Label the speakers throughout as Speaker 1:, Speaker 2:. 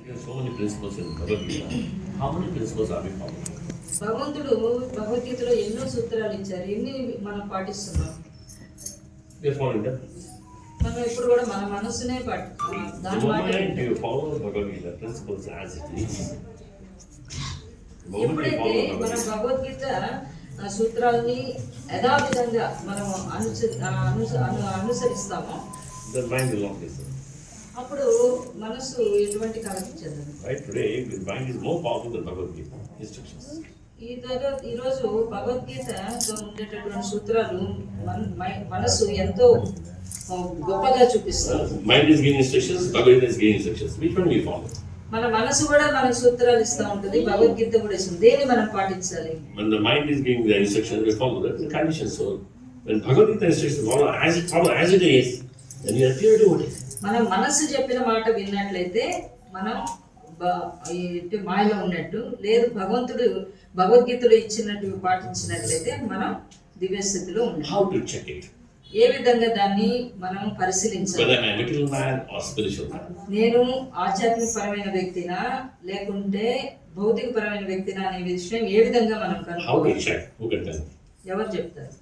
Speaker 1: There are so many principles in Bhagavad Gita. How many principles are we following?
Speaker 2: భగవంతుడు భగవద్గీతలో ఎన్నో సూత్రాలు ఇచ్చారు. ఎన్ని మనం పాటిస్తున్నాం?
Speaker 1: We are following them.
Speaker 2: మనం ఇప్పుడు కూడా మన మనసునే
Speaker 1: The
Speaker 2: దాని మాట
Speaker 1: moment you follow the Bhagavad Gita principles as it is, the moment you
Speaker 2: ఎప్పుడైతే
Speaker 1: follow the
Speaker 2: మనం
Speaker 1: Bhagavad Gita,
Speaker 2: భగవద్గీత సూత్రాల్ని యథావిధంగా మనం అనుసరిస్తామో
Speaker 1: the mind will not listen.
Speaker 2: అప్పుడు మనసు ఎటువంటి కలకి చెందదు.
Speaker 1: Right today, the mind is more powerful than Bhagavad Gita instructions.
Speaker 2: ఈరోజు భగవద్గీతలో ఉండేటటువంటి సూత్రాలు మనసు ఎంతో గొప్పగా చూపిస్తారు.
Speaker 1: Mind is giving instructions, Bhagavad Gita is giving instructions. Which one we follow?
Speaker 2: మన మనసు కూడా మనకు సూత్రాలు ఇస్తూ ఉంటుంది, భగవద్గీత కూడా ఇస్తుంది. దేన్ని మనం పాటించాలి?
Speaker 1: When the mind is giving the instructions, we follow that. The condition soul. When Bhagavad Gita instructions follow as it is, then you are pure devotee.
Speaker 2: మనం మనసు చెప్పిన మాట విన్నట్లయితే మనం మాయలో ఉన్నట్టు, లేదు భగవంతుడు భగవద్గీతలో ఇచ్చినట్టు పాటించినట్లయితే మనం దివ్య స్థితిలో ఉన్నాం.
Speaker 1: How to check it?
Speaker 2: ఏ విధంగా దాన్ని మనం పరిశీలించాలి?
Speaker 1: Whether I am a material man or spiritual man.
Speaker 2: నేను ఆధ్యాత్మిక పరమైన వ్యక్తినా లేకుంటే భౌతిక పరమైన వ్యక్తినా అనే విషయం ఏ విధంగా మనం
Speaker 1: How to
Speaker 2: కనుక్కోవాలి?
Speaker 1: check? Who can tell?
Speaker 2: ఎవరు చెప్తారు?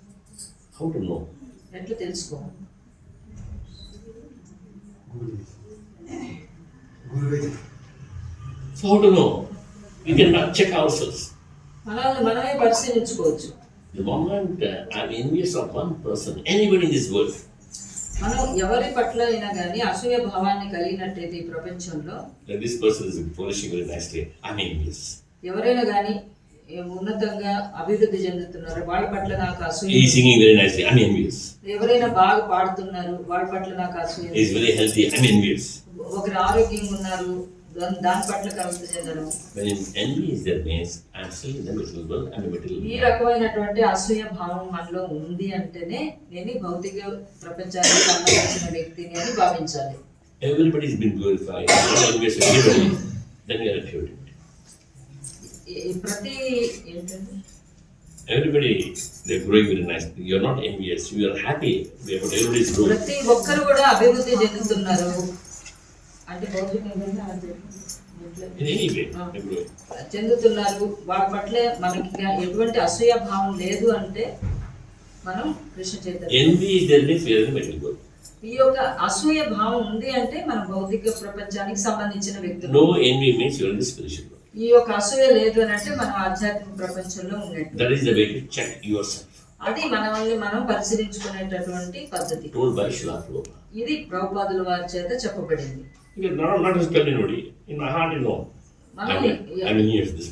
Speaker 1: How to know?
Speaker 2: ఎట్లా తెలుసుకోవాలి?
Speaker 1: So how to know? We cannot check ourselves.
Speaker 2: మనల్ని మనమే పరిశీలించుకోవచ్చు.
Speaker 1: The moment I am envious of one person, anybody in this world,
Speaker 2: మనం ఎవరి పట్ల అయినా కానీ అసూయ భావాన్ని కలిగినట్టయితే ఈ ప్రపంచంలో
Speaker 1: that this person is flourishing very nicely, I am envious.
Speaker 2: ఎవరైనా కానీ ఉన్నతంగా అభివృద్ధి చెందుతున్నారు, వాళ్ళ పట్ల నాకు అసూయ.
Speaker 1: He is singing very nicely, I am envious.
Speaker 2: ఎవరైనా బాగా పాడుతున్నారు, వాళ్ళ పట్ల నాకు అసూయ.
Speaker 1: He is very healthy, I am envious.
Speaker 2: ఒకరు ఆరోగ్యంగా ఉన్నారు, దాని పట్ల కవిత చెందడం.
Speaker 1: When envy is there means I am still in the material world, I am a material
Speaker 2: ఈ
Speaker 1: man.
Speaker 2: రకమైనటువంటి అసూయ భావం మనలో ఉంది అంటేనే నేను ఈ భౌతిక ప్రపంచానికి సంబంధించిన వ్యక్తిని అని భావించాలి.
Speaker 1: Everybody has been glorified, I am envious of everybody. Then you are a pure devotee.
Speaker 2: ప్రతి ఏంటంటే
Speaker 1: Everybody, they are growing very nice. You are not envious, you are happy about everybody's growth.
Speaker 2: ప్రతి ఒక్కరు కూడా అభివృద్ధి చెందుతున్నారు అంటే భౌతికంగా
Speaker 1: In any way, they are growing.
Speaker 2: చెందుతున్నారు, వాళ్ళ పట్ల మనకి ఎటువంటి అసూయ భావం లేదు అంటే మనం Krishna Chaitanya.
Speaker 1: Envy is there means we are in the material world.
Speaker 2: ఈ యొక్క అసూయ భావం ఉంది అంటే మన భౌతిక ప్రపంచానికి సంబంధించిన వ్యక్తులు.
Speaker 1: No envy means you are in the spiritual world.
Speaker 2: ఈ యొక్క అసూయ లేదు అని అంటే మనం ఆధ్యాత్మిక ప్రపంచంలో ఉన్నట్టు.
Speaker 1: That is the way to check yourself.
Speaker 2: అది మనల్ని మనం పరిశీలించుకునేటటువంటి పద్ధతి.
Speaker 1: Told by Srila Prabhupada.
Speaker 2: ఇది ప్రభుపాదుల వారి చేత చెప్పబడింది.
Speaker 1: Not just tell anybody. In my heart, you know.
Speaker 2: మనం
Speaker 1: I'm in years this.